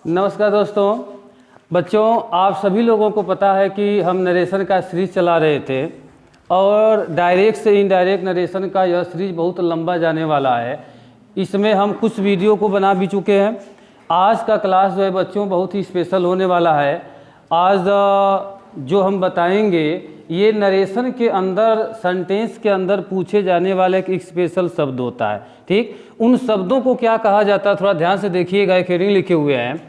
नमस्कार दोस्तों। बच्चों, आप सभी लोगों को पता है कि हम नरेशन का सीरीज चला रहे थे और डायरेक्ट से इनडायरेक्ट नरेशन का यह सीरीज बहुत लंबा जाने वाला है। इसमें हम कुछ वीडियो को बना भी चुके हैं। आज का क्लास जो है बच्चों बहुत ही स्पेशल होने वाला है। आज जो हम बताएंगे ये नरेशन के अंदर, सेंटेंस के अंदर पूछे जाने वाले एक स्पेशल शब्द होता है। ठीक, उन शब्दों को क्या कहा जाता है थोड़ा ध्यान से देखिएगा। एक हेडिंग लिखे हुए हैं,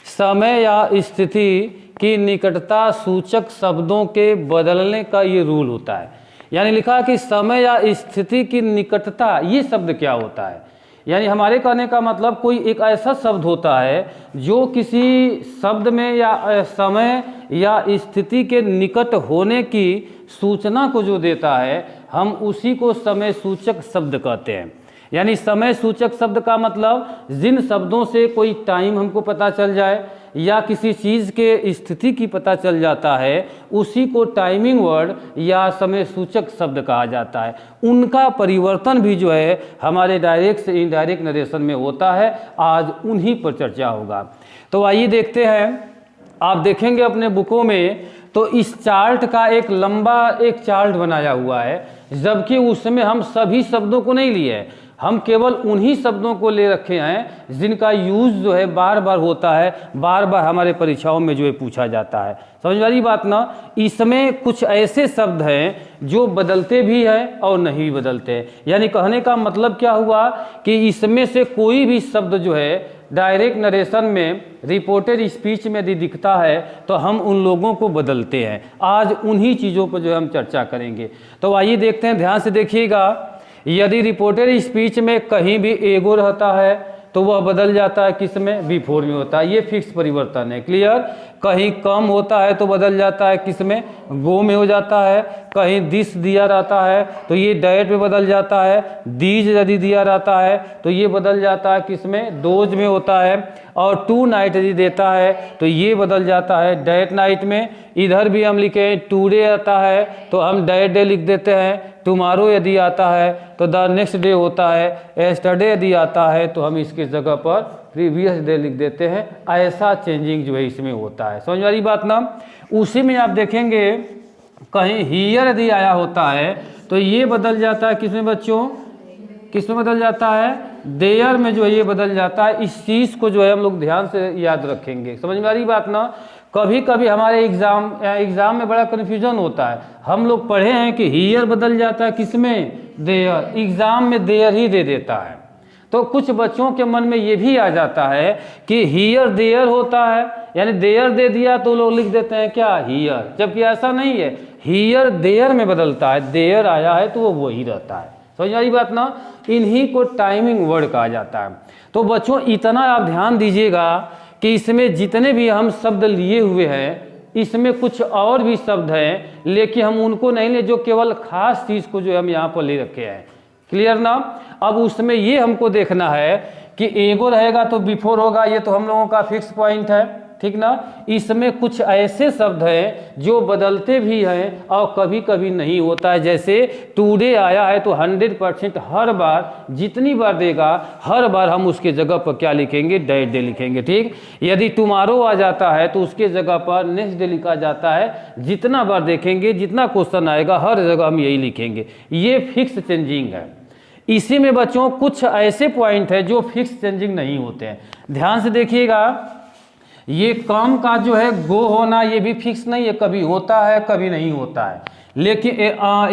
समय या स्थिति की निकटता सूचक शब्दों के बदलने का ये रूल होता है। यानी लिखा कि समय या स्थिति की निकटता, ये शब्द क्या होता है। यानी हमारे कहने का मतलब कोई एक ऐसा शब्द होता है जो किसी शब्द में या समय या स्थिति के निकट होने की सूचना को जो देता है, हम उसी को समय सूचक शब्द कहते हैं। यानी समय सूचक शब्द का मतलब जिन शब्दों से कोई टाइम हमको पता चल जाए या किसी चीज़ के स्थिति की पता चल जाता है, उसी को टाइमिंग वर्ड या समय सूचक शब्द कहा जाता है। उनका परिवर्तन भी जो है हमारे डायरेक्ट से इनडायरेक्ट नरेशन में होता है। आज उन्हीं पर चर्चा होगा। तो आइए देखते हैं। आप देखेंगे अपने बुकों में तो इस चार्ट का एक लंबा एक चार्ट बनाया हुआ है, जबकि उसमें हम सभी शब्दों को नहीं लिए, हम केवल उन्हीं शब्दों को ले रखे हैं जिनका यूज़ जो है बार बार होता है, बार बार हमारे परीक्षाओं में जो है पूछा जाता है। समझ वाली बात ना। इसमें कुछ ऐसे शब्द हैं जो बदलते भी हैं और नहीं बदलते हैं। यानी कहने का मतलब क्या हुआ कि इसमें से कोई भी शब्द जो है डायरेक्ट नरेशन में, रिपोर्टेड स्पीच में यदि दिखता है तो हम उन लोगों को बदलते हैं। आज उन्हीं चीज़ों पर जो है हम चर्चा करेंगे। तो आइए देखते हैं, ध्यान से देखिएगा। यदि रिपोर्टेड स्पीच में कहीं भी एगो रहता है तो वह बदल जाता है, किस में, बिफोर में होता है। ये फिक्स परिवर्तन है, क्लियर। कहीं कम होता है तो बदल जाता है, किस में, गो में हो जाता है। कहीं दिस दिया रहता है तो ये डैट में बदल जाता है। दीज यदि दिया रहता है तो ये बदल जाता है, किस में, दोज में होता है। और टू नाइट यदि देता है तो ये बदल जाता है, डैट नाइट में। इधर भी हम लिखें टुडे आता है तो हम डैट डे लिख देते हैं। टुमारो यदि आता है तो द नेक्स्ट डे होता है। एस्टरडे यदि आता है तो हम इसकी जगह पर प्रीवियस डे लिख देते हैं। ऐसा चेंजिंग जो है इसमें होता है। समझ वाली बात ना। उसी में आप देखेंगे कहीं हियर यदि आया होता है तो ये बदल जाता है, किसमें बच्चों, किसमें बदल जाता है, देयर में जो है ये बदल जाता है। इस चीज़ को जो है हम लोग ध्यान से याद रखेंगे। समझ में आ रही बात ना। कभी कभी हमारे एग्ज़ाम में बड़ा कन्फ्यूजन होता है। हम लोग पढ़े हैं कि हियर बदल जाता है, किसमें, देयर। एग्ज़ाम में देयर ही दे देता है। तो कुछ बच्चों के मन में ये भी आ जाता है कि हियर देयर होता है, यानी देयर दे दिया तो लोग लिख देते हैं क्या, हियर। जबकि ऐसा नहीं है, हियर देयर में बदलता है। देयर आया है तो वो वही रहता है। समझ आई बात ना। इन्हीं को टाइमिंग वर्ड कहा जाता है। तो बच्चों इतना आप ध्यान दीजिएगा कि इसमें जितने भी हम शब्द लिए हुए हैं, इसमें कुछ और भी शब्द हैं, लेकिन हम उनको नहीं ले, जो केवल खास चीज़ को जो हम यहाँ पर ले रखे हैं। क्लियर ना। अब उसमें ये हमको देखना है कि एगो रहेगा तो बिफोर होगा, ये तो हम लोगों का फिक्स पॉइंट है, ठीक ना। इसमें कुछ ऐसे शब्द हैं जो बदलते भी हैं और कभी कभी नहीं होता है। जैसे टुडे आया है तो 100% हर बार, जितनी बार देगा हर बार हम उसके जगह पर क्या लिखेंगे, डैट डे लिखेंगे। ठीक। यदि टुमारो आ जाता है तो उसके जगह पर नेक्स्ट डे लिखा जाता है। जितना बार देखेंगे, जितना क्वेश्चन आएगा हर जगह हम यही लिखेंगे। ये फिक्स चेंजिंग है। इसी में बच्चों कुछ ऐसे पॉइंट है जो फिक्स चेंजिंग नहीं होते हैं। ध्यान से देखिएगा। ये कम का जो है गो होना, ये भी फिक्स नहीं है, कभी होता है कभी नहीं होता है। लेकिन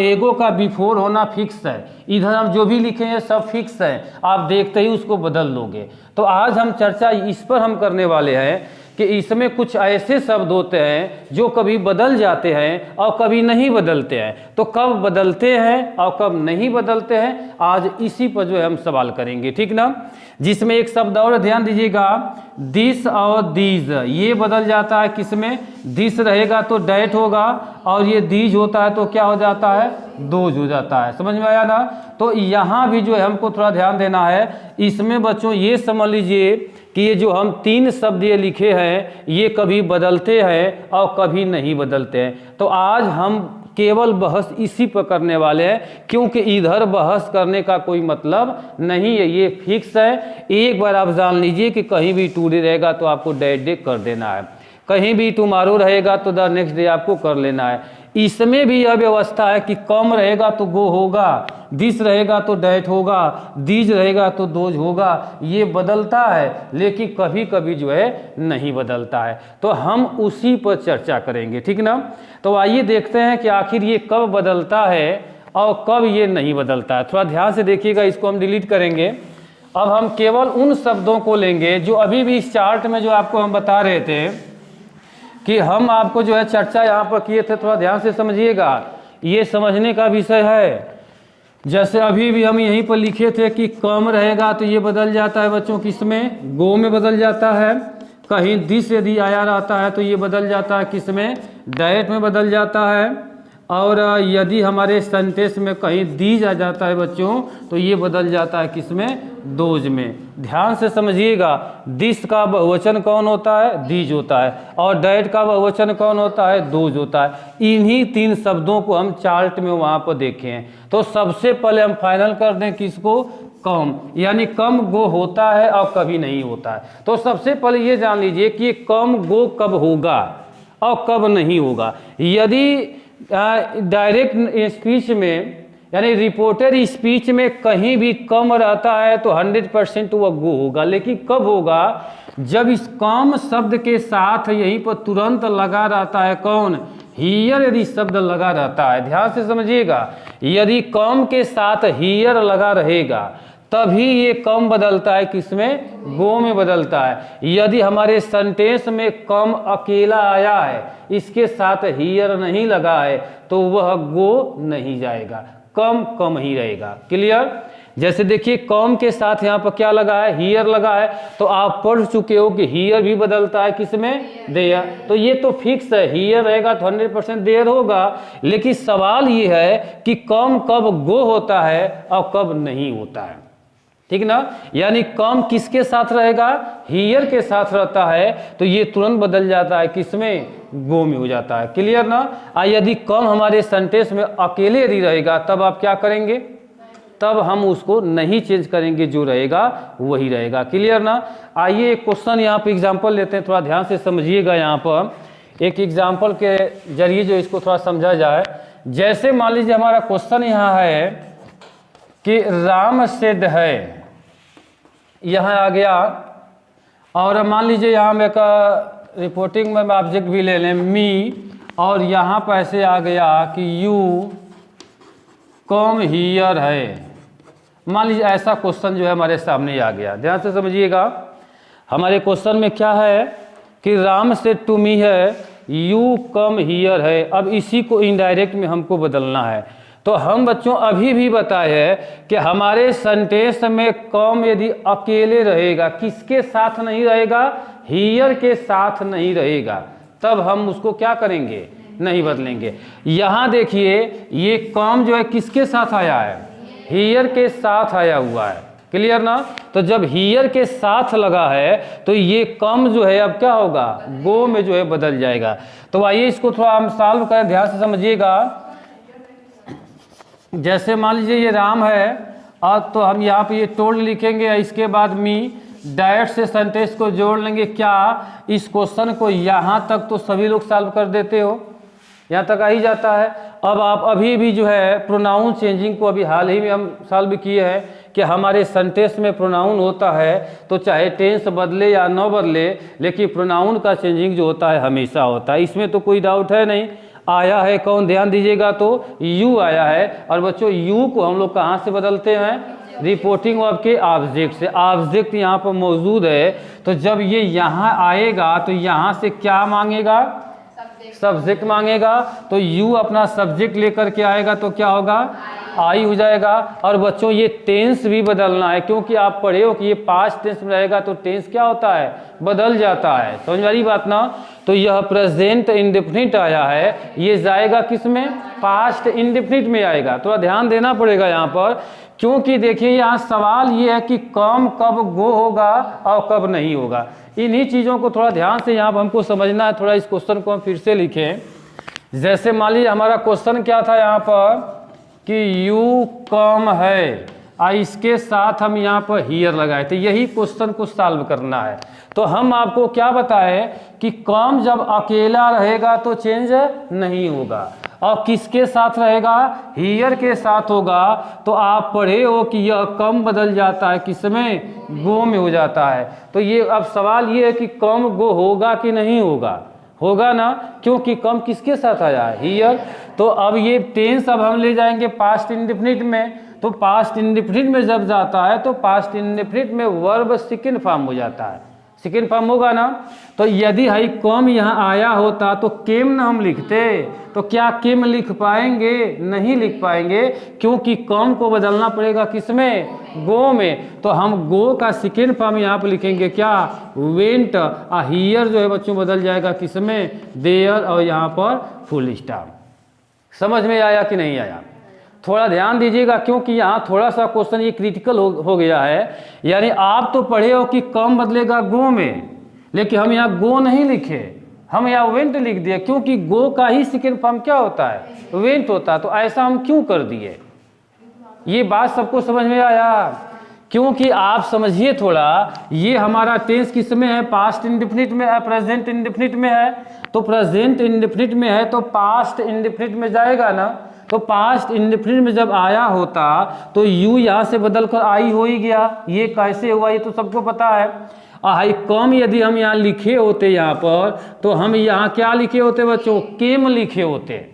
एगो का बिफोर होना फिक्स है। इधर हम जो भी लिखे हैं सब फिक्स है, आप देखते ही उसको बदल लोगे। तो आज हम चर्चा इस पर हम करने वाले हैं कि इसमें कुछ ऐसे शब्द होते हैं जो कभी बदल जाते हैं और कभी नहीं बदलते हैं। तो कब बदलते हैं और कब नहीं बदलते हैं, आज इसी पर जो है हम सवाल करेंगे। ठीक ना। जिसमें एक शब्द और ध्यान दीजिएगा, दिस और दीज, ये बदल जाता है, किसमें, दिस रहेगा तो डैट होगा और ये दीज होता है तो क्या हो जाता है, दोज हो जाता है। समझ में आया ना। तो यहाँ भी जो है हमको थोड़ा ध्यान देना है। इसमें बच्चों ये समझ लीजिए कि ये जो हम 3 शब्द ये लिखे हैं ये कभी बदलते हैं और कभी नहीं बदलते हैं। तो आज हम केवल बहस इसी पर करने वाले हैं, क्योंकि इधर बहस करने का कोई मतलब नहीं है, ये फिक्स है। एक बार आप जान लीजिए कि कहीं भी टुडे रहेगा तो आपको दैट डे कर देना है, कहीं भी टुमारो रहेगा तो द नेक्स्ट डे आपको कर लेना है। इसमें भी यह व्यवस्था है कि कम रहेगा तो गो होगा, दिस रहेगा तो डैट होगा, दीज रहेगा तो दोज होगा। ये बदलता है, लेकिन कभी कभी जो है नहीं बदलता है। तो हम उसी पर चर्चा करेंगे, ठीक ना। तो आइए देखते हैं कि आखिर ये कब बदलता है और कब ये नहीं बदलता है। थोड़ा ध्यान से देखिएगा, इसको हम डिलीट करेंगे। अब हम केवल उन शब्दों को लेंगे जो अभी भी इस चार्ट में जो आपको हम बता रहे थे कि हम आपको जो है चर्चा यहाँ पर किए थे। थोड़ा ध्यान से समझिएगा, ये समझने का विषय है। जैसे अभी भी हम यहीं पर लिखे थे कि कम रहेगा तो ये बदल जाता है बच्चों, किसमें, गो में बदल जाता है। कहीं दिस यदि आया रहता है तो ये बदल जाता है किसमें, डैट में बदल जाता है। और यदि हमारे सेंटेंस में कहीं दीज आ जाता है बच्चों तो ये बदल जाता है किसमें, दोज में। ध्यान से समझिएगा, दिस का बहुवचन कौन होता है, दीज होता है, और डैट का बहुवचन कौन होता है, दोज होता है। इन्हीं तीन शब्दों को हम चार्ट में वहाँ पर देखे हैं। तो सबसे पहले हम फाइनल कर दें किसको, कम, यानी कम गो होता है और कभी नहीं होता है। तो सबसे पहले ये जान लीजिए कि कम गो कब होगा और कब नहीं होगा। यदि डायरेक्ट स्पीच में यानी रिपोर्टेड स्पीच में कहीं भी कम रहता है तो 100% वह गो होगा। लेकिन कब होगा, जब इस कम शब्द के साथ यहीं पर तुरंत लगा रहता है कौन, हियर, यदि शब्द लगा रहता है। ध्यान से समझिएगा, यदि कम के साथ हियर लगा रहेगा तभी ये कम बदलता है किसमें, गो में बदलता है। यदि हमारे सेंटेंस में कम अकेला आया है, इसके साथ हियर नहीं लगा है, तो वह गो नहीं जाएगा, कम कम ही रहेगा। क्लियर। जैसे देखिए कम के साथ यहाँ पर क्या लगा है, हियर लगा है, तो आप पढ़ चुके हो कि हियर भी बदलता है किसमें, देयर। तो ये तो फिक्स है, हियर रहेगा तो 100% देयर होगा। लेकिन सवाल ये है कि कम कब गो होता है और कब नहीं होता है, ठीक ना। यानी कम किसके साथ रहेगा, हियर के साथ रहता है, तो ये तुरंत बदल जाता है किसमें, गो में हो जाता है। क्लियर ना। यदि कम हमारे सेंटेंस में अकेले यदि रहेगा तब आप क्या करेंगे, तब हम उसको नहीं चेंज करेंगे, जो रहेगा वही रहेगा। क्लियर ना। आइए एक क्वेश्चन यहाँ पे एग्जाम्पल लेते हैं, थोड़ा ध्यान से समझिएगा। यहाँ पर एक एग्जाम्पल के जरिए जो इसको थोड़ा समझा जाए। जैसे मान लीजिए हमारा क्वेश्चन यहाँ है कि राम सेड है, यहाँ आ गया, और मान लीजिए यहाँ में का रिपोर्टिंग में ऑब्जेक्ट भी ले लें मी, और यहाँ पर ऐसे आ गया कि यू कम हियर है। मान लीजिए ऐसा क्वेश्चन जो है हमारे सामने आ गया। ध्यान से समझिएगा, हमारे क्वेश्चन में क्या है कि राम से टू मी है, यू कम हियर है। अब इसी को इनडायरेक्ट में हमको बदलना है। तो हम बच्चों अभी भी बताए हैं कि हमारे सेंटेंस में कम यदि अकेले रहेगा, किसके साथ नहीं रहेगा, हियर के साथ नहीं रहेगा, तब हम उसको क्या करेंगे, नहीं बदलेंगे। यहाँ देखिए ये कम जो है किसके साथ आया है, हियर के साथ आया हुआ है। क्लियर ना। तो जब हियर के साथ लगा है तो ये कम जो है अब क्या होगा, गो में जो है बदल जाएगा। तो आइए इसको थोड़ा हम सॉल्व करें, ध्यान से समझिएगा। जैसे मान लीजिए ये राम है, और तो हम यहाँ पे ये टोल्ड लिखेंगे, इसके बाद मी, डायरेक्ट से सेंटेंस को जोड़ लेंगे। क्या इस क्वेश्चन को यहाँ तक तो सभी लोग सॉल्व कर देते हो, यहाँ तक आ ही जाता है। अब आप अभी भी जो है प्रोनाउन चेंजिंग को अभी हाल ही में हम सॉल्व किए हैं कि हमारे सेंटेंस में प्रोनाउन होता है तो चाहे टेंस बदले या न बदले, लेकिन प्रोनाउन का चेंजिंग जो होता है हमेशा होता है, इसमें तो कोई डाउट है नहीं। आया है कौन, ध्यान दीजिएगा, तो यू आया है। और बच्चों यू को हम लोग कहाँ से बदलते हैं, रिपोर्टिंग वर्ब के ऑब्जेक्ट से। ऑब्जेक्ट यहाँ पर मौजूद है, तो जब ये यहाँ आएगा तो यहाँ से क्या मांगेगा, सब्जेक्ट मांगेगा। तो यू अपना सब्जेक्ट लेकर के आएगा तो क्या होगा, आई हो जाएगा। और बच्चों ये टेंस भी बदलना है, क्योंकि आप पढ़े हो कि ये पास्ट टेंस में रहेगा तो टेंस क्या होता है, बदल जाता है। समझ वाली बात ना। तो यह प्रेजेंट इंडेफिनिट आया है, ये जाएगा किस में, पास्ट इंडेफिनिट में आएगा। थोड़ा ध्यान देना पड़ेगा यहाँ पर, क्योंकि देखिए यहाँ सवाल ये है कि कम कब गो होगा और कब नहीं होगा। इन्हीं चीज़ों को थोड़ा ध्यान से यहाँ पर हमको समझना है। थोड़ा इस क्वेश्चन को हम फिर से लिखें जैसे मान लीजिए हमारा क्वेश्चन क्या था यहाँ पर कि यू कम है, इसके साथ हम यहाँ पर हियर लगाए थे। यही क्वेश्चन को सॉल्व करना है। तो हम आपको क्या बताएं कि कम जब अकेला रहेगा तो चेंज नहीं होगा, और किसके साथ रहेगा, हियर के साथ होगा। तो आप पढ़े हो कि यह कम बदल जाता है किसमें, गो में हो जाता है। तो ये अब सवाल ये है कि कम गो होगा कि नहीं होगा, होगा ना, क्योंकि कम किसके साथ आया है, हियर। तो अब ये टेंस अब हम ले जाएंगे पास्ट इंडेफिनिट में। तो पास्ट इंडेफिनिट में जब जाता है तो पास्ट इंडेफिनिट में वर्ब सेकंड फॉर्म हो जाता है, सेकंड फॉर्म होगा ना। तो यदि हाई कम यहाँ आया होता तो केम ना हम लिखते, तो क्या केम लिख पाएंगे, नहीं लिख पाएंगे, क्योंकि कम को बदलना पड़ेगा किसमें, गो में। तो हम गो का सेकंड फॉर्म यहाँ पर लिखेंगे क्या, वेंट। हियर जो है बच्चों बदल जाएगा किसमें, देयर, और यहाँ पर फुल स्टॉप। समझ में आया कि नहीं आया, थोड़ा ध्यान दीजिएगा, क्योंकि यहाँ थोड़ा सा क्वेश्चन ये क्रिटिकल हो गया है। यानी आप तो पढ़े हो कि कम बदलेगा गो में, लेकिन हम यहाँ गो नहीं लिखे, हम यहाँ वेंट लिख दिए, क्योंकि गो का ही सेकंड फॉर्म क्या होता है, वेंट होता है। तो ऐसा हम क्यों कर दिए, ये बात सबको समझ में आया। क्योंकि आप समझिए थोड़ा, ये हमारा टेंस किस में है, पास्ट इंडेफिनिट में है, प्रेजेंट इंडेफिनिट में है। तो प्रेजेंट इंडेफिनिट में है तो पास्ट इंडेफिनिट में जाएगा ना। तो पास्ट इंडेफिनिट में जब आया होता तो यू यहाँ से बदल कर आई हो ही गया। ये कैसे हुआ ये तो सबको पता है। हाई कम यदि हम यहाँ लिखे होते यहाँ पर, तो हम यहाँ क्या लिखे होते बच्चों, केम लिखे होते।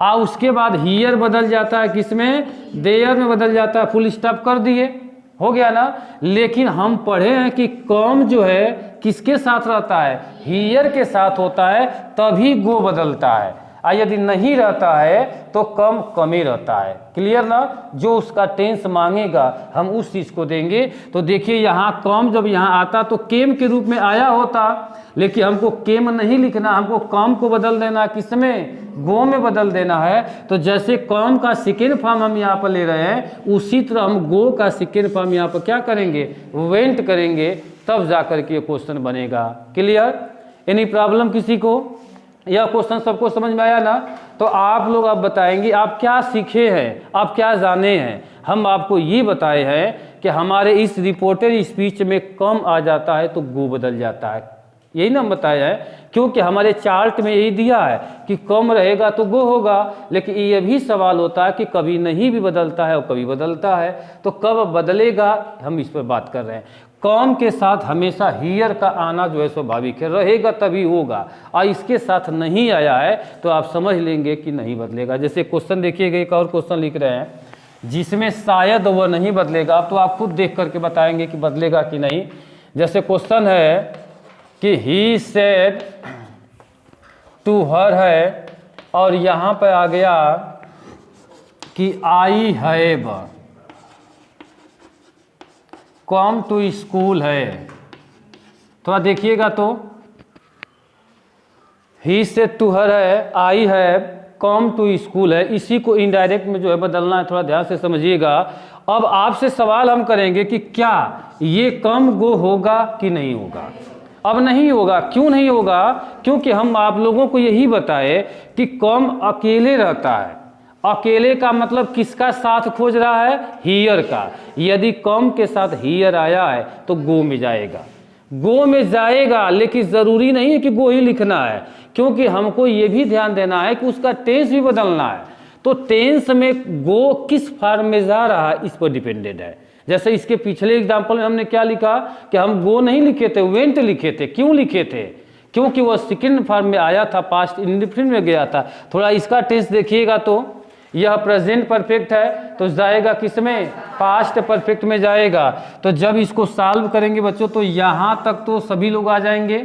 उसके बाद हियर बदल जाता है किसमें, देयर में बदल जाता है, फुल स्टॉप कर दिए, हो गया ना। लेकिन हम पढ़े हैं कि कम जो है किसके साथ रहता है, हियर के साथ होता है, तभी गो बदलता है। यदि नहीं रहता है तो कम कम ही रहता है। क्लियर ना, जो उसका टेंस मांगेगा हम उस चीज़ को देंगे। तो देखिए यहाँ कम जब यहाँ आता तो केम के रूप में आया होता, लेकिन हमको केम नहीं लिखना, हमको कम को बदल देना, किसमें, गो में बदल देना है। तो जैसे कम का सेकेंड फॉर्म हम यहाँ पर ले रहे हैं, उसी तरह हम गो का सेकेंड फॉर्म यहाँ पर क्या करेंगे, वेंट करेंगे, तब जाकर के क्वेश्चन बनेगा। क्लियर, एनी प्रॉब्लम किसी को, यह क्वेश्चन सबको समझ में आया ना। तो आप लोग आप बताएंगे आप क्या सीखे हैं, आप क्या जाने हैं। हम आपको ये बताए हैं कि हमारे इस रिपोर्टेड स्पीच में कम आ जाता है तो गो बदल जाता है, यही ना हम बताया है। क्योंकि हमारे चार्ट में यही दिया है कि कम रहेगा तो गो होगा। लेकिन ये भी सवाल होता है कि कभी नहीं भी बदलता है और कभी बदलता है, तो कब बदलेगा हम इस पर बात कर रहे हैं। कम के साथ हमेशा हियर का आना जो है स्वाभाविक है, रहेगा तभी होगा, और इसके साथ नहीं आया है तो आप समझ लेंगे कि नहीं बदलेगा। जैसे क्वेश्चन देखिएगा, एक और क्वेश्चन लिख रहे हैं जिसमें शायद वह नहीं बदलेगा, तो आप खुद देख करके बताएंगे कि बदलेगा कि नहीं। जैसे क्वेश्चन है कि ही सेड टू हर है, और यहाँ पर आ गया कि I have come to school है। थोड़ा देखिएगा, तो ही सेड टू हर है, I have come to school है, इसी को इनडायरेक्ट में जो है बदलना है, थोड़ा ध्यान से समझिएगा। अब आपसे सवाल हम करेंगे कि क्या ये कम गो होगा कि नहीं होगा। अब नहीं होगा, क्यों नहीं होगा, क्योंकि हम आप लोगों को यही बताए कि कम अकेले रहता है। अकेले का मतलब किसका साथ खोज रहा है, हियर का। यदि कम के साथ हियर आया है तो गो में जाएगा, गो में जाएगा। लेकिन ज़रूरी नहीं है कि गो ही लिखना है, क्योंकि हमको ये भी ध्यान देना है कि उसका टेंस भी बदलना है। तो टेंस में गो किस फॉर्म में जा रहा है इस पर डिपेंडेड है। जैसे इसके पिछले एग्जाम्पल में हमने क्या लिखा कि हम गो नहीं लिखे थे, वेंट लिखे थे। क्यों लिखे थे, क्योंकि वह सेकंड फॉर्म में आया था, पास्ट इंडेफिनिट में गया था। थोड़ा इसका टेंस देखिएगा, तो यह प्रेजेंट परफेक्ट है तो जाएगा किसमें, पास्ट परफेक्ट में जाएगा। तो जब इसको सॉल्व करेंगे बच्चों तो यहाँ तक तो सभी लोग आ जाएंगे।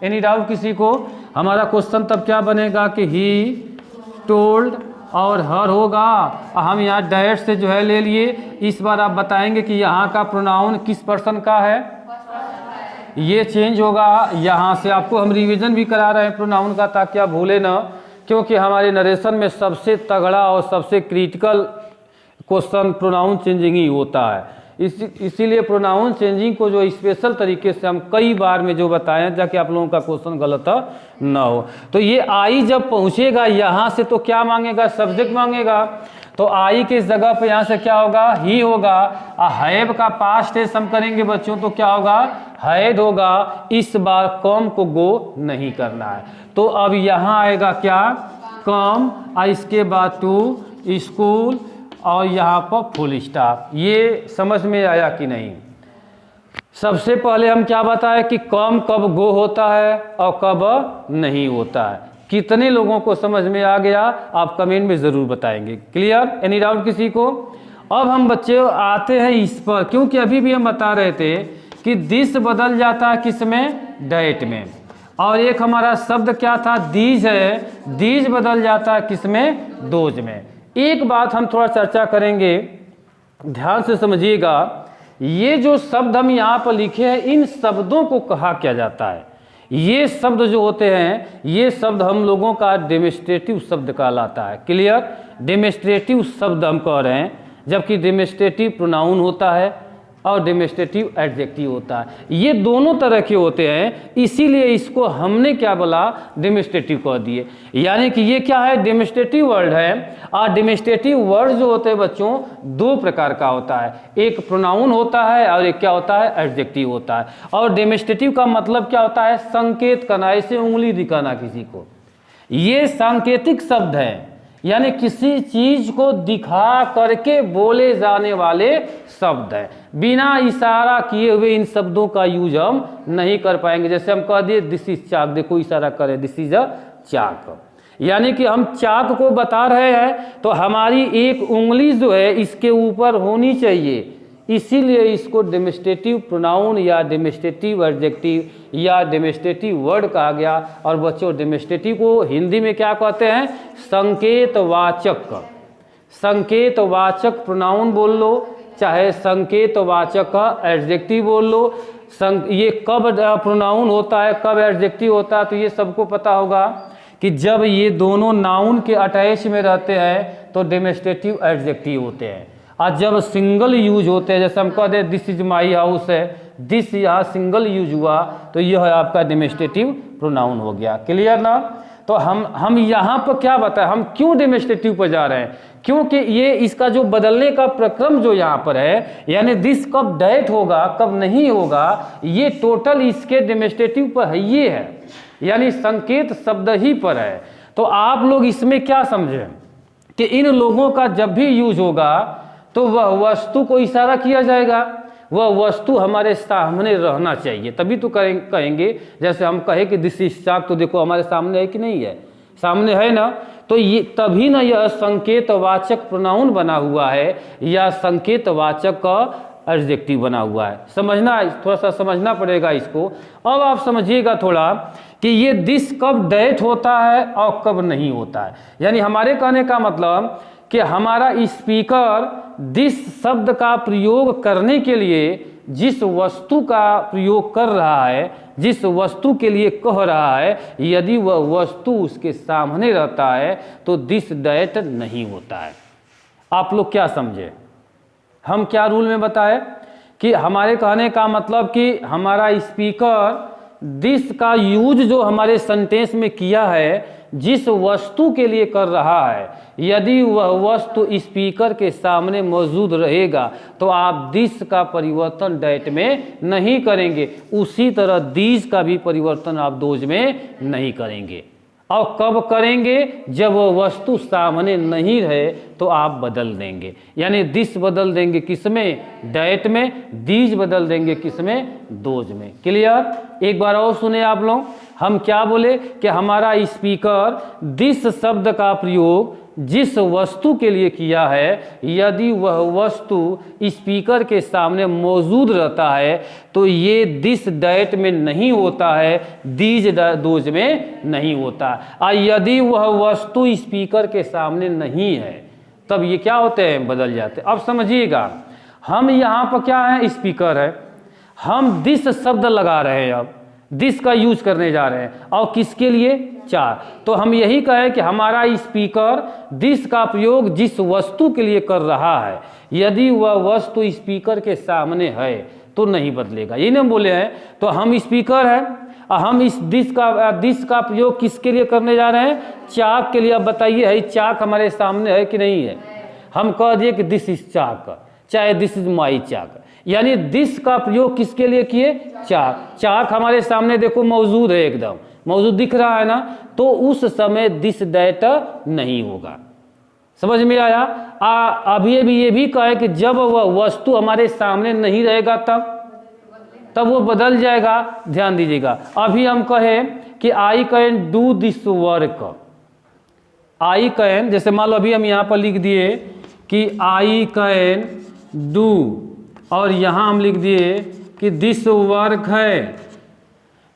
एनी डाउट किसी को। हमारा क्वेश्चन तब क्या बनेगा कि ही टोल्ड और हर होगा। हम यहाँ डायरेक्ट से जो है ले लिए। इस बार आप बताएंगे कि यहाँ का प्रोनाउन किस पर्सन का है, ये चेंज होगा। यहाँ से आपको हम रिवीजन भी करा रहे हैं प्रोनाउन का, ताकि आप भूले ना, क्योंकि हमारे नरेशन में सबसे तगड़ा और सबसे क्रिटिकल क्वेश्चन प्रोनाउन चेंजिंग ही होता है। इसीलिए प्रोनाउन चेंजिंग को जो स्पेशल तरीके से हम कई बार में जो बताएं, ताकि आप लोगों का क्वेश्चन गलत ना हो। तो ये आई जब पहुंचेगा यहाँ से तो क्या मांगेगा, सब्जेक्ट मांगेगा। तो आई के इस जगह पे यहाँ से क्या होगा, ही होगा। हैव का पास्ट टेंस हम करेंगे बच्चों तो क्या होगा, हैड होगा। इस बार कम को गो नहीं करना है। तो अब यहाँ आएगा क्या, कम, और इसके बाद टू स्कूल, और यहाँ पर फुल स्टॉप। ये समझ में आया कि नहीं। सबसे पहले हम क्या बताएं कि कम कब गो होता है और कब नहीं होता है। कितने लोगों को समझ में आ गया, आप कमेंट में ज़रूर बताएंगे। क्लियर, एनी डाउट किसी को। अब हम बच्चे आते हैं इस पर, क्योंकि अभी भी हम बता रहे थे कि दिस बदल जाता है किस में, डैट में। और एक हमारा शब्द क्या था, दीज है, दीज बदल जाता है किस में, दोज में। एक बात हम थोड़ा चर्चा करेंगे, ध्यान से समझिएगा। ये जो शब्द हम यहाँ पर लिखे हैं, इन शब्दों को कहा क्या जाता है। ये शब्द जो होते हैं, ये शब्द हम लोगों का डेमोन्स्ट्रेटिव शब्द कहलाता है। क्लियर, डेमोन्स्ट्रेटिव शब्द हम कह रहे हैं, जबकि डेमोन्स्ट्रेटिव प्रोनाउन होता है और डेमोन्स्ट्रेटिव एडजेक्टिव होता है। ये दोनों तरह के होते हैं, इसीलिए इसको हमने क्या बोला, डेमोन्स्ट्रेटिव कह दिए। यानी कि ये क्या है, डेमोन्स्ट्रेटिव वर्ड है। और डेमोन्स्ट्रेटिव वर्ड जो होते हैं बच्चों, दो प्रकार का होता है, एक प्रोनाउन होता है और एक क्या होता है, एडजेक्टिव होता है। और डेमोन्स्ट्रेटिव का मतलब क्या होता है, संकेत करना, ऐसे उंगली दिखाना किसी को। ये सांकेतिक शब्द है, यानी किसी चीज को दिखा करके बोले जाने वाले शब्द है। बिना इशारा किए हुए इन शब्दों का यूज हम नहीं कर पाएंगे। जैसे हम कह दिए दिस इज चाक, देखो इशारा करें, दिस इज अ चाक, यानी कि हम चाक को बता रहे हैं तो हमारी एक उंगली जो है इसके ऊपर होनी चाहिए। इसीलिए इसको डेमोन्स्ट्रेटिव प्रोनाउन या डेमोन्स्ट्रेटिव एडजेक्टिव या डेमोन्स्ट्रेटिव वर्ड कहा गया। और बच्चों डिमोन्स्ट्रेटिव को हिंदी में क्या कहते हैं, संकेतवाचक। संकेतवाचक प्रोनाउन बोल लो, चाहे संकेतवाचक एडजेक्टिव बोल लो। ये कब प्रोनाउन होता है, कब एडजेक्टिव होता है, तो ये सबको पता होगा कि जब ये दोनों नाउन के अटैच में रहते हैं तो डेमोन्स्ट्रेटिव एडजेक्टिव होते हैं। और जब सिंगल यूज होते हैं, जैसे हम कह दें दिस इज माई हाउस है, दिस यहाँ सिंगल यूज हुआ तो यह है आपका डेमोन्स्ट्रेटिव प्रोनाउन हो गया। क्लियर ना। तो हम यहाँ पर क्या बताएं, हम क्यों डेमोन्स्ट्रेटिव पर जा रहे हैं, क्योंकि ये इसका जो बदलने का प्रक्रम जो यहाँ पर है, यानी दिस कब दैट होगा कब नहीं होगा, ये टोटल इसके डेमोन्स्ट्रेटिव पर है, ये है, यानी संकेत शब्द ही पर है। तो आप लोग इसमें क्या समझें कि इन लोगों का जब भी यूज होगा तो वह वस्तु को इशारा किया जाएगा, वह वस्तु हमारे सामने रहना चाहिए, तभी तो कहेंगे। जैसे हम कहे कि दिस इज चाक, तो देखो हमारे सामने है कि नहीं है, सामने है ना, तो ये तभी ना यह संकेतवाचक प्रोनाउन बना हुआ है या संकेतवाचक का एडजेक्टिव बना हुआ है। समझना, थोड़ा सा समझना पड़ेगा इसको। अब आप समझिएगा थोड़ा कि ये दिस कब दैट होता है और कब नहीं होता है। यानी हमारे कहने का मतलब कि हमारा स्पीकर दिस शब्द का प्रयोग करने के लिए जिस वस्तु का प्रयोग कर रहा है, जिस वस्तु के लिए कह रहा है, यदि वह वस्तु उसके सामने रहता है तो दिस दैट नहीं होता है। आप लोग क्या समझे, हम क्या रूल में बताए कि हमारे कहने का मतलब कि हमारा स्पीकर दिस का यूज जो हमारे सेंटेंस में किया है, जिस वस्तु के लिए कर रहा है, यदि वह वस्तु स्पीकर के सामने मौजूद रहेगा तो आप दिस का परिवर्तन दैट में नहीं करेंगे। उसी तरह दीज का भी परिवर्तन आप दोज में नहीं करेंगे। और कब करेंगे, जब वह वस्तु सामने नहीं रहे तो आप बदल देंगे। यानी दिस बदल देंगे किसमें, दैट में, दीज बदल देंगे किसमें, दोज में। क्लियर। एक बार और सुने आप लोग, हम क्या बोले कि हमारा स्पीकर दिस शब्द का प्रयोग जिस वस्तु के लिए किया है, यदि वह वस्तु स्पीकर के सामने मौजूद रहता है तो ये दिस दैट में नहीं होता है, दीज दोज में नहीं होता। और यदि वह वस्तु स्पीकर के सामने नहीं है तब ये क्या होते हैं, बदल जाते हैं। अब समझिएगा, हम यहाँ पर क्या है, स्पीकर है, हम दिस शब्द लगा रहे हैं। अब दिस का यूज करने जा रहे हैं और किसके लिए, चाक। तो हम यही कहें कि हमारा स्पीकर दिस का प्रयोग जिस वस्तु के लिए कर रहा है, यदि वह वस्तु स्पीकर के सामने है तो नहीं बदलेगा। यही ना बोले हैं। तो हम स्पीकर हैं और हम इस दिस का प्रयोग किसके लिए करने जा रहे हैं, चाक के लिए। अब बताइए, है चाक हमारे सामने है कि नहीं है? हम कह दिए कि दिस इज चाक, चाहे दिस इज माई चाक, यानी दिस का प्रयोग किसके लिए किए, चाक। चाक हमारे सामने देखो मौजूद है, एकदम मौजूद दिख रहा है ना, तो उस समय दिस दैट नहीं होगा। समझ में आया? अभी ये भी कहे कि जब वह वस्तु हमारे सामने नहीं रहेगा तब वो बदल जाएगा। ध्यान दीजिएगा, अभी हम कहें कि I can do this work, I can, जैसे मान लो अभी हम यहाँ पर लिख दिए कि आई कैन डू, और यहाँ हम लिख दिए कि दिस वर्क है।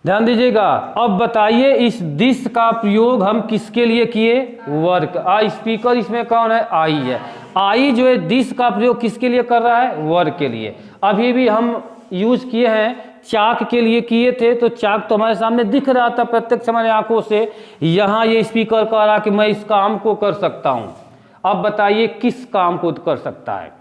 ध्यान दीजिएगा, अब बताइए इस दिस का प्रयोग हम किसके लिए किए, वर्क। स्पीकर इसमें कौन है, आई है। आई जो है दिस का प्रयोग किसके लिए कर रहा है, वर्क के लिए। अभी भी हम यूज किए हैं, चाक के लिए किए थे, तो चाक तो हमारे सामने दिख रहा था प्रत्यक्ष हमारे आंखों से। यहाँ ये स्पीकर कह रहा कि मैं इस काम को कर सकता हूँ। अब बताइए किस काम को कर सकता है,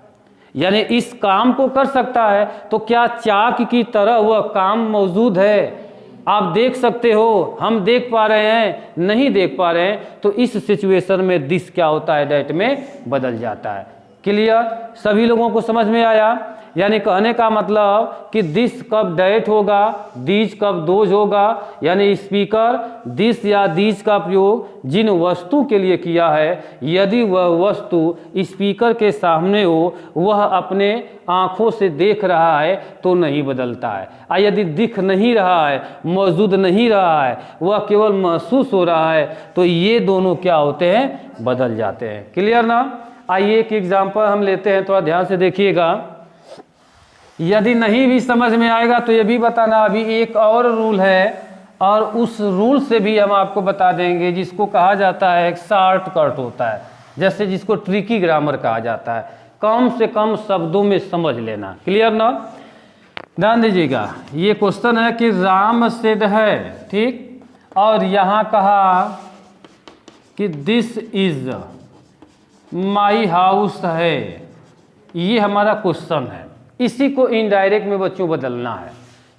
यानी इस काम को कर सकता है, तो क्या चाक की तरह वह काम मौजूद है? आप देख सकते हो, हम देख पा रहे हैं, नहीं देख पा रहे हैं, तो इस सिचुएशन में दिस क्या होता है, दैट में बदल जाता है। क्लियर? सभी लोगों को समझ में आया? यानी कहने का मतलब कि दिस कब दैट होगा, दीज कब दोज होगा, यानी स्पीकर दिस या दीज का प्रयोग जिन वस्तु के लिए किया है, यदि वह वस्तु स्पीकर के सामने हो, वह अपने आँखों से देख रहा है तो नहीं बदलता है। और यदि दिख नहीं रहा है, मौजूद नहीं रहा है, वह केवल महसूस हो रहा है, तो ये दोनों क्या होते हैं, बदल जाते हैं। क्लियर ना? आइए एक एग्जाम्पल हम लेते हैं, थोड़ा ध्यान से देखिएगा। यदि नहीं भी समझ में आएगा तो ये भी बताना, अभी एक और रूल है और उस रूल से भी हम आपको बता देंगे, जिसको कहा जाता है एक शॉर्टकट होता है, जैसे जिसको ट्रिकी ग्रामर कहा जाता है, कम से कम शब्दों में समझ लेना। क्लियर ना? ध्यान दीजिएगा, ये क्वेश्चन है कि राम सेड है, ठीक, और यहाँ कहा कि दिस इज माई हाउस है। ये हमारा क्वेश्चन है, इसी को इनडायरेक्ट में बच्चों बदलना है।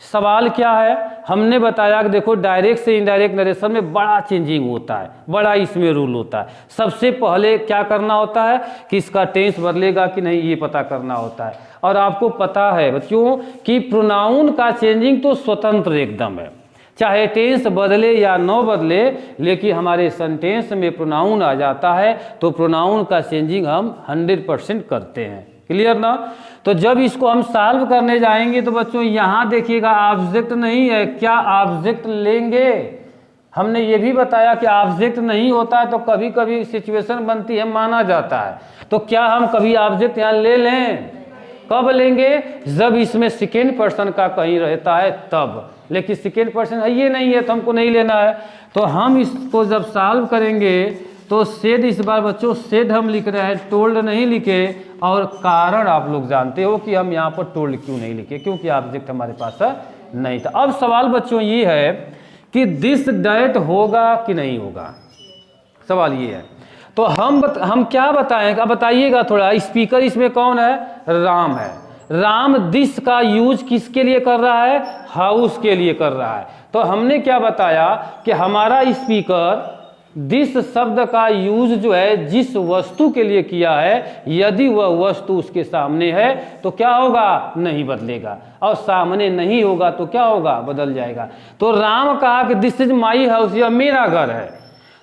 सवाल क्या है, हमने बताया कि देखो डायरेक्ट से इनडायरेक्ट नरेशन में बड़ा चेंजिंग होता है, बड़ा इसमें रूल होता है। सबसे पहले क्या करना होता है कि इसका टेंस बदलेगा कि नहीं, ये पता करना होता है। और आपको पता है बच्चों कि प्रोनाउन का चेंजिंग तो स्वतंत्र एकदम है, चाहे टेंस बदले या न बदले, लेकिन हमारे सेंटेंस में प्रोनाउन आ जाता है तो प्रोनाउन का चेंजिंग हम 100% करते हैं। क्लियर ना? तो जब इसको हम सॉल्व करने जाएंगे तो बच्चों यहाँ देखिएगा ऑब्जेक्ट नहीं है, क्या ऑब्जेक्ट लेंगे? हमने ये भी बताया कि ऑब्जेक्ट नहीं होता है तो कभी कभी सिचुएशन बनती है, माना जाता है, तो क्या हम कभी ऑब्जेक्ट यहाँ ले लें? कब लेंगे? जब इसमें सेकेंड पर्सन का कहीं रहता है तब, लेकिन सेकेंड पर्सन है ये नहीं है तो हमको नहीं लेना है। तो हम इसको जब सॉल्व करेंगे तो सेड, इस बार बच्चों सेड हम लिख रहे हैं, टोल्ड नहीं लिखे। और कारण आप लोग जानते हो कि हम यहाँ पर टोल्ड क्यों नहीं लिखे, क्योंकि ऑब्जेक्ट हमारे पास नहीं था। अब सवाल बच्चों ये है कि दिस दैट होगा कि नहीं होगा, सवाल ये है। तो हम क्या बताएं, अब बताइएगा थोड़ा। स्पीकर इसमें कौन है? राम है। राम दिस का यूज किसके लिए कर रहा है? हाउस के लिए कर रहा है। तो हमने क्या बताया कि हमारा स्पीकर दिस शब्द का यूज जो है जिस वस्तु के लिए किया है, यदि वह वस्तु उसके सामने है तो क्या होगा? नहीं बदलेगा, और सामने नहीं होगा तो क्या होगा? बदल जाएगा। तो राम कहा कि दिस इज माई हाउस, यह मेरा घर है।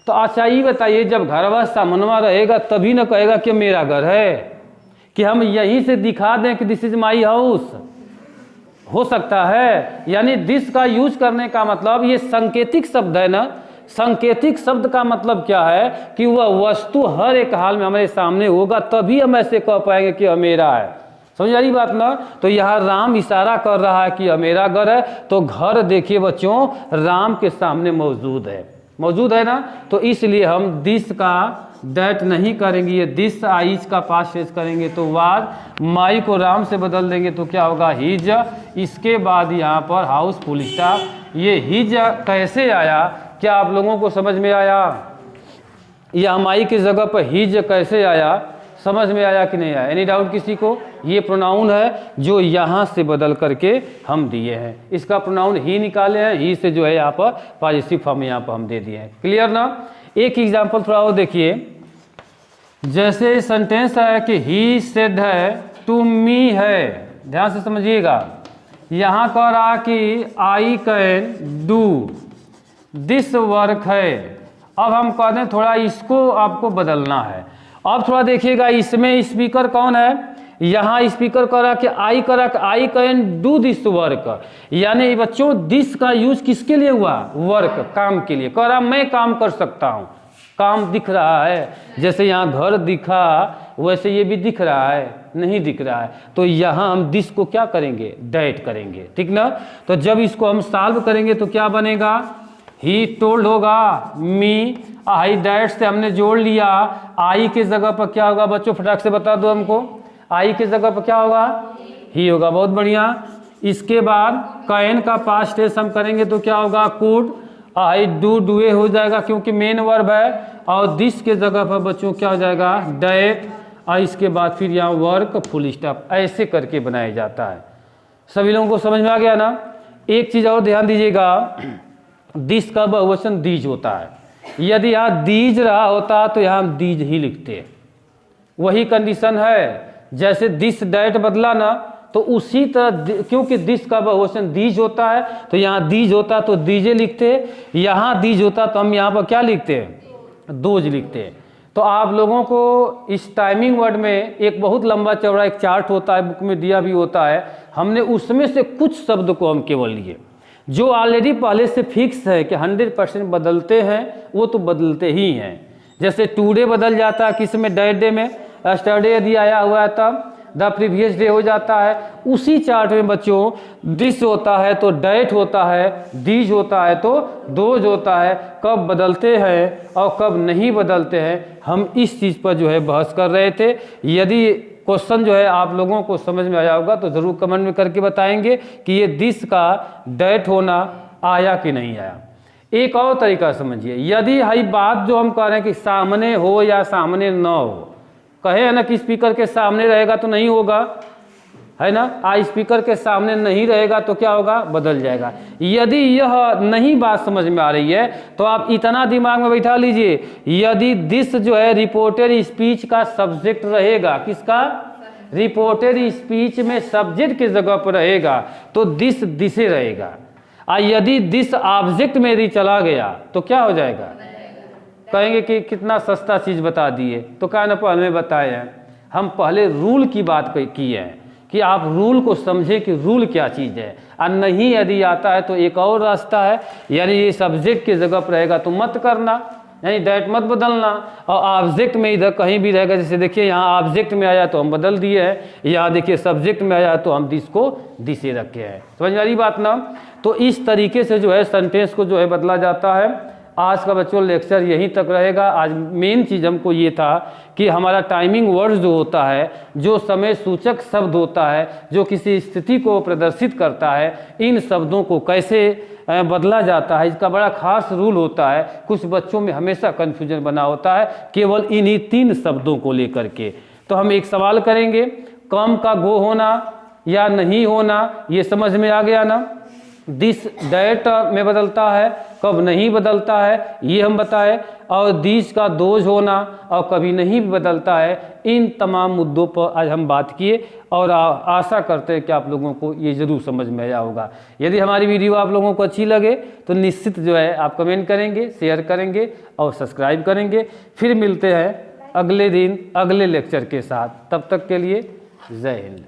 तो अच्छा ये बताइए, जब घरवा सामनवा रहेगा तभी ना कहेगा कि मेरा घर है, कि हम यहीं से दिखा दें कि दिस इज माई हाउस? हो सकता है। यानी दिस का यूज करने का मतलब, ये सांकेतिक शब्द है ना, सांकेतिक शब्द का मतलब क्या है कि वह वस्तु हर एक हाल में हमारे सामने होगा तभी हम ऐसे कह पाएंगे कि मेरा है। समझ आ रही बात ना? तो यहाँ राम इशारा कर रहा है कि मेरा घर है, तो घर देखिए बच्चों राम के सामने मौजूद है, मौजूद है ना। तो इसलिए हम दिस का दैट नहीं करेंगे, ये दिस आइज का पास्ट टेंस करेंगे। तो वाज, माई को राम से बदल देंगे तो क्या होगा? हिज। इसके बाद यहाँ पर हाउस फुल स्टॉप, ये हिज कैसे आया, क्या आप लोगों को समझ में आया? या हमाई की जगह पर हिज कैसे आया, समझ में आया कि नहीं आया? एनी डाउट किसी को? ये प्रोनाउन है जो यहाँ से बदल करके हम दिए हैं, इसका प्रोनाउन ही निकाले हैं, ही से जो है यहाँ पर पॉजिटिव फॉर्म यहाँ पर हम दे दिए हैं। क्लियर ना? एक एग्जाम्पल थोड़ा और देखिए, जैसे सेंटेंस है कि ही सेड है टू मी है, ध्यान से समझिएगा। यहाँ कह रहा कि I can do this work है। अब हम कहते हैं थोड़ा इसको आपको बदलना है। अब थोड़ा देखिएगा, इसमें स्पीकर कौन है? यहाँ स्पीकर कह रहा कि I can do this work, यानी बच्चों दिस का यूज किसके लिए हुआ? वर्क, काम के लिए। कह रहा मैं काम कर सकता हूँ, काम दिख रहा है, जैसे यहाँ घर दिखा वैसे ये भी दिख रहा है, नहीं दिख रहा है, तो यहाँ हम दिस को क्या करेंगे? डैट करेंगे, ठीक ना? तो जब इसको हम सॉल्व करेंगे तो क्या बनेगा? ही टोल्ड होगा मी, आई डैट से हमने जोड़ लिया, आई की जगह पर क्या होगा बच्चों? फटाक से बता दो हमको, आई की जगह पर क्या होगा? ही होगा। बहुत बढ़िया। इसके बाद कैन का पास्ट टेंस हम करेंगे तो क्या होगा? कुड। आई डू डुए हो जाएगा क्योंकि मेन वर्ब है, और दिस के जगह पर बच्चों क्या हो जाएगा? डैट। और इसके बाद फिर यहाँ वर्क, फुल स्टॉप, ऐसे करके बनाया जाता है। सभी लोगों को समझ में आ गया ना? एक चीज़ और ध्यान दीजिएगा, दिस का बहुवचन दीज होता है। यदि यहाँ दीज रहा होता तो यहाँ हम दीज ही लिखते, वही कंडीशन है। जैसे दिस डैट बदला ना, तो उसी तरह क्योंकि दिस का बहुवचन दीज होता है तो यहाँ दीज होता तो दीजे लिखते, यहाँ दीज होता तो हम यहाँ पर क्या लिखते हैं? दोज लिखते हैं। तो आप लोगों को इस टाइमिंग वर्ड में एक बहुत लंबा चौड़ा एक चार्ट होता है, बुक में दिया भी होता है, हमने उसमें से कुछ शब्द को हम केवल लिए जो ऑलरेडी पहले से फिक्स है कि 100% बदलते हैं, वो तो बदलते ही हैं। जैसे टुडे बदल जाता है किस में? डैट डे में। यस्टरडे यदि आया हुआ है तब द प्रीवियस डे हो जाता है। उसी चार्ट में बच्चों दिस होता है तो डैट होता है, दीज होता है तो दोज होता है। कब बदलते हैं और कब नहीं बदलते हैं, हम इस चीज़ पर जो है बहस कर रहे थे। यदि क्वेश्चन जो है आप लोगों को समझ में आया होगा तो ज़रूर कमेंट में करके बताएंगे कि ये दिस का डैट होना आया कि नहीं आया। एक और तरीका समझिए, यदि हई बात जो हम कह रहे हैं कि सामने हो या सामने न हो, कहे है ना कि स्पीकर के सामने रहेगा तो नहीं होगा, है ना? स्पीकर के सामने नहीं रहेगा तो क्या होगा? बदल जाएगा। यदि यह नहीं बात समझ में आ रही है तो आप इतना दिमाग में बैठा लीजिए, यदि दिस जो है रिपोर्टेड स्पीच का सब्जेक्ट रहेगा, किसका? रिपोर्टेड स्पीच में सब्जेक्ट की जगह पर रहेगा तो दिस दिसे रहेगा। और यदि दिस ऑब्जेक्ट में यदि चला गया तो क्या हो जाएगा? कहेंगे कि कितना सस्ता चीज़ बता दिए, तो क्या ना पहले बताए हैं, हम पहले रूल की बात की है कि आप रूल को समझे कि रूल क्या चीज़ है। और नहीं यदि आता है तो एक और रास्ता है, यानी ये सब्जेक्ट की जगह पर रहेगा तो मत करना, यानी डैट मत बदलना। और ऑब्जेक्ट में इधर कहीं भी रहेगा, जैसे देखिए यहाँ ऑब्जेक्ट में आया तो हम बदल दिए हैं, यहाँ देखिए सब्जेक्ट में आया तो हम दिस को दिसे रखे हैं। समझ में आ रही बात ना? तो इस तरीके से जो है सेंटेंस को जो है बदला जाता है। आज का बच्चों लेक्चर यहीं तक रहेगा। आज मेन चीज़ हमको ये था कि हमारा टाइमिंग वर्ड जो होता है, जो समय सूचक शब्द होता है, जो किसी स्थिति को प्रदर्शित करता है, इन शब्दों को कैसे बदला जाता है, इसका बड़ा खास रूल होता है। कुछ बच्चों में हमेशा कन्फ्यूजन बना होता है केवल इन्हीं 3 शब्दों को लेकर के। तो हम एक सवाल करेंगे, कम का गो होना या नहीं होना, ये समझ में आ गया ना? दिस डैट में बदलता है, कब नहीं बदलता है ये हम बताएं, और दिस का दोज होना और कभी नहीं बदलता है। इन तमाम मुद्दों पर आज हम बात किए और आशा करते हैं कि आप लोगों को ये ज़रूर समझ में आया होगा। यदि हमारी वीडियो आप लोगों को अच्छी लगे तो निश्चित जो है आप कमेंट करेंगे, शेयर करेंगे और सब्सक्राइब करेंगे। फिर मिलते हैं अगले दिन अगले लेक्चर के साथ। तब तक के लिए जय हिंद।